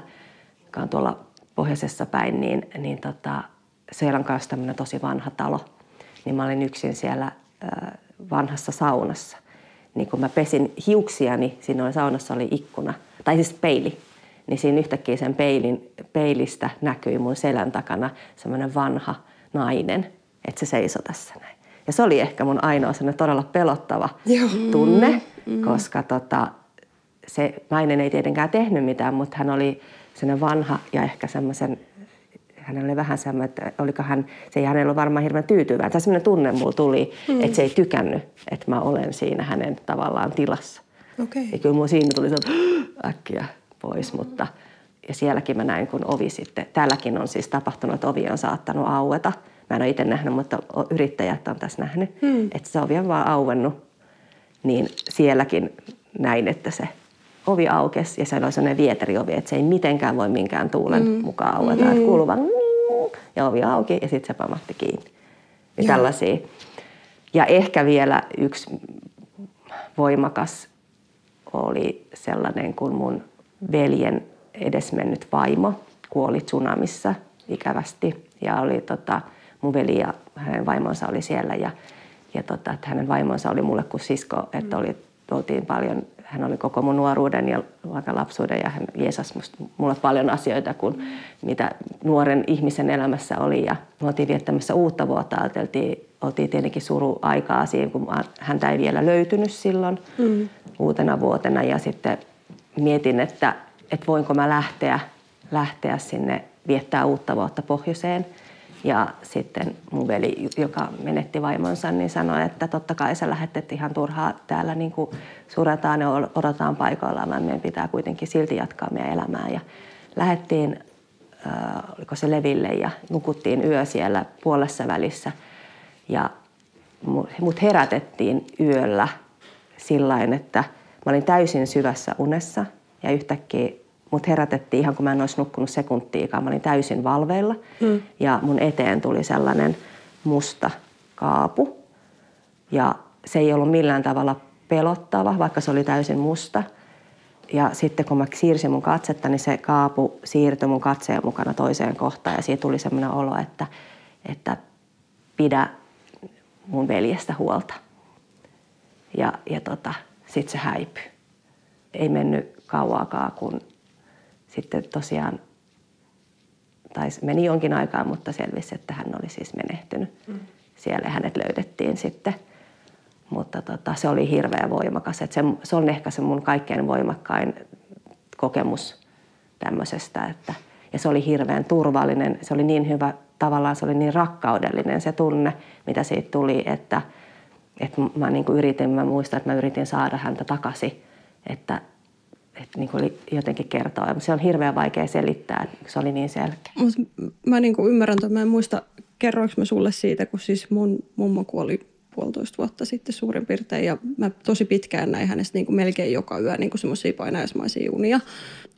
joka on tuolla pohjoisessa päin, niin siellä on myös tämmöinen tosi vanha talo. Niin mä olin yksin siellä vanhassa saunassa. Niin kun mä pesin hiuksiani, siinä saunassa oli ikkuna, tai siis peili. Niin siinä yhtäkkiä sen peilistä näkyi mun selän takana semmoinen vanha nainen, että se seisoi tässä näin. Ja se oli ehkä mun ainoa semmoinen todella pelottava tunne, koska se nainen ei tietenkään tehnyt mitään, mutta hän oli semmoinen vanha ja ehkä semmoisen, hän oli vähän semmoinen, että se ei hänellä ollut varmaan hirveän tyytyväinen. Tai semmoinen tunne mulla tuli, että se ei tykännyt, että mä olen siinä hänen tavallaan tilassa. Okay. Ja kyllä mulla siinä tuli äkkiä pois, mutta ja sielläkin mä näin, kun ovi sitten, täälläkin on siis tapahtunut, että ovi on saattanut aueta. Mä en ole itse nähnyt, mutta yrittäjät on tässä nähnyt, että se ovi on vaan auennut. Niin sielläkin näin, että se ovi aukesi ja se oli sellainen vieteriovi, että se ei mitenkään voi minkään tuulen mukaan aueta. Että kuuluu vaan ja ovi auki ja sitten se pamahti kiinni. Ja tällaisia. Ja ehkä vielä yksi voimakas oli sellainen, kun mun veljen edesmennyt vaimo kuoli tsunamissa ikävästi. Ja oli mun veli ja hänen vaimonsa oli siellä ja että hänen vaimonsa oli mulle kuin sisko, että oltiin paljon, hän oli koko mun nuoruuden ja vaikka lapsuuden ja hän jeesasi mulle paljon asioita kuin mitä nuoren ihmisen elämässä oli. Ja me oltiin viettämässä uutta vuotta, oltiin tietenkin suruaikaa siinä, kun häntä ei vielä löytynyt silloin uutena vuotena ja sitten mietin, että voinko mä lähteä sinne viettää uutta vuotta pohjoiseen. Ja sitten mun veli, joka menetti vaimonsa, niin sanoi, että totta kai sä lähdet, että ihan turhaa täällä niin kuin suretaan ja odotetaan paikoillaan, vaan meidän pitää kuitenkin silti jatkaa meidän elämää. Ja lähdettiin, oliko se leville ja nukuttiin yö siellä puolessa välissä. Ja mut herätettiin yöllä sillain, että mä olin täysin syvässä unessa ja yhtäkkiä mut herätettiin ihan kun mä en olisi nukkunut sekuntiikaan. Mä olin täysin valveilla ja mun eteen tuli sellainen musta kaapu. Ja se ei ollut millään tavalla pelottava, vaikka se oli täysin musta. Ja sitten kun mä siirsin mun katsetta, niin se kaapu siirtyi mun katseen mukana toiseen kohtaan. Ja siitä tuli semmoinen olo, että pidä mun veljestä huolta. Ja sitten se häipyi. Ei mennyt kauaakaan, kun sitten tosiaan, tai meni jonkin aikaa, mutta selvisi, että hän oli siis menehtynyt. Siellä hänet löydettiin sitten. Mutta se oli hirveän voimakas. Että se on ehkä se mun kaikkein voimakkain kokemus tämmöisestä. Ja se oli hirveän turvallinen. Se oli niin hyvä, tavallaan se oli niin rakkaudellinen se tunne, mitä siitä tuli, että mä niin kuin mä muistan, että mä yritin saada häntä takaisin. Että niin kuin jotenkin kertoa. Se on hirveän vaikea selittää, että se oli niin selkeä. Mä niin kuin ymmärrän, että mä en muista, kerroinko mä sulle siitä, kun siis mun mummo kuoli 1,5 vuotta sitten suurin piirtein. Ja mä tosi pitkään näin hänestä niin kuin melkein joka yö niin kuin semmoisia painajaismaisia unia.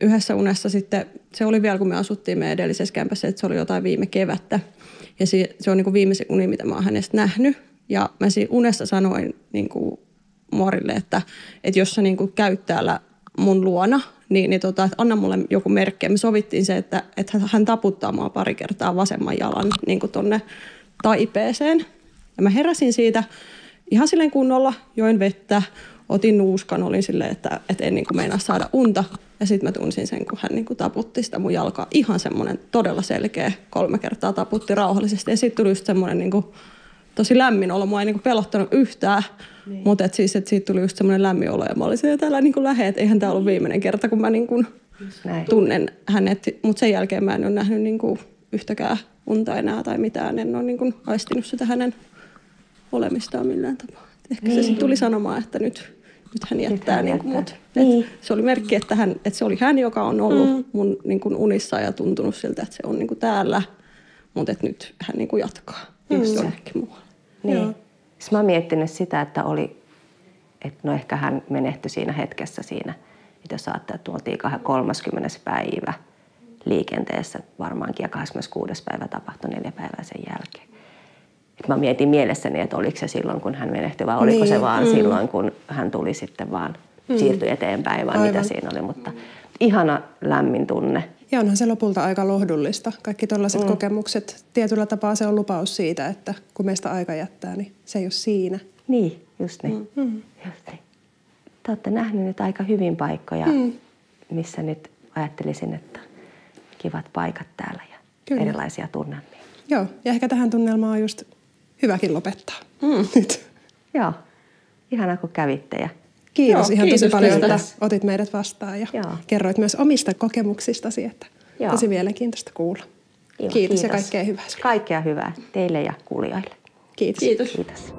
Yhdessä unessa sitten, se oli vielä kun me asuttiin meidän edellisessä kämpässä, että se oli jotain viime kevättä. Ja se on niin kuin viimeisen uni, mitä mä oon hänestä nähnyt. Ja mä siinä unessa sanoin niin kuin Muorille, että jos sä niin kuin käyt täällä mun luona, niin että anna mulle joku merkki. Me sovittiin se, että hän taputtaa mua pari kertaa vasemman jalan niin kuin tonne taipeeseen. Ja mä heräsin siitä ihan silleen kunnolla, join vettä, otin nuuskan, olin silleen, että en niin kuin meinaa saada unta. Ja sitten mä tunsin sen, kun hän niin kuin taputti sitä mun jalkaa. Ihan semmoinen todella selkeä 3 kertaa taputti rauhallisesti. Ja sitten tuli just semmoinen niin kuin tosi lämmin olo. Mua ei niinku pelottanut yhtään, mutta siis, siitä tuli just semmoinen lämmin olo. Ja mä olin se, että täällä niinku lähe, että eihän tää ollut viimeinen kerta, kun mä niinku tunnen hänet. Mutta sen jälkeen mä en ole nähnyt niinku yhtäkään unta enää tai mitään. En ole niinku aistinut sitä hänen olemistaan millään tapaa. Ehkä se sitten tuli sanomaan, että nyt hän jättää niinku mut. Se oli merkki, että se oli hän, joka on ollut mun niinku unissa ja tuntunut siltä, että se on niinku täällä. Mutta nyt hän niinku jatkaa jonnekin muualle. Niin. Siis mä oon miettinyt sitä, että no ehkä hän menehtyi siinä hetkessä siinä. Että jos ajattelee, että oltiin 30. päivä liikenteessä varmaankin ja 26. päivä tapahtui 4 päivää sen jälkeen. Et mä mietin mielessäni, että oliko se silloin, kun hän menehtyi vai oliko se vaan silloin, kun hän tuli sitten vaan siirtyi eteenpäin vai mitä siinä oli. Mutta ihana lämmin tunne. Ja onhan se lopulta aika lohdullista. Kaikki tällaiset kokemukset, tietyllä tapaa se on lupaus siitä, että kun meistä aika jättää, niin se ei ole siinä. Niin, just niin. Just niin. Te olette nähneet nyt aika hyvin paikkoja, missä nyt ajattelisin, että kivat paikat täällä ja erilaisia tunnelmia. Joo, ja ehkä tähän tunnelmaan on just hyväkin lopettaa. Nyt. Joo, ihanaa kun kävitte ja kiitos ihan tosi paljon, tästä. että otit meidät vastaan ja kerroit myös omista kokemuksistasi, että tosi mielenkiintoista kuulla. Kiitos ja kaikkea hyvää. Kaikkea hyvää teille ja kuulijoille. Kiitos. Kiitos. Kiitos.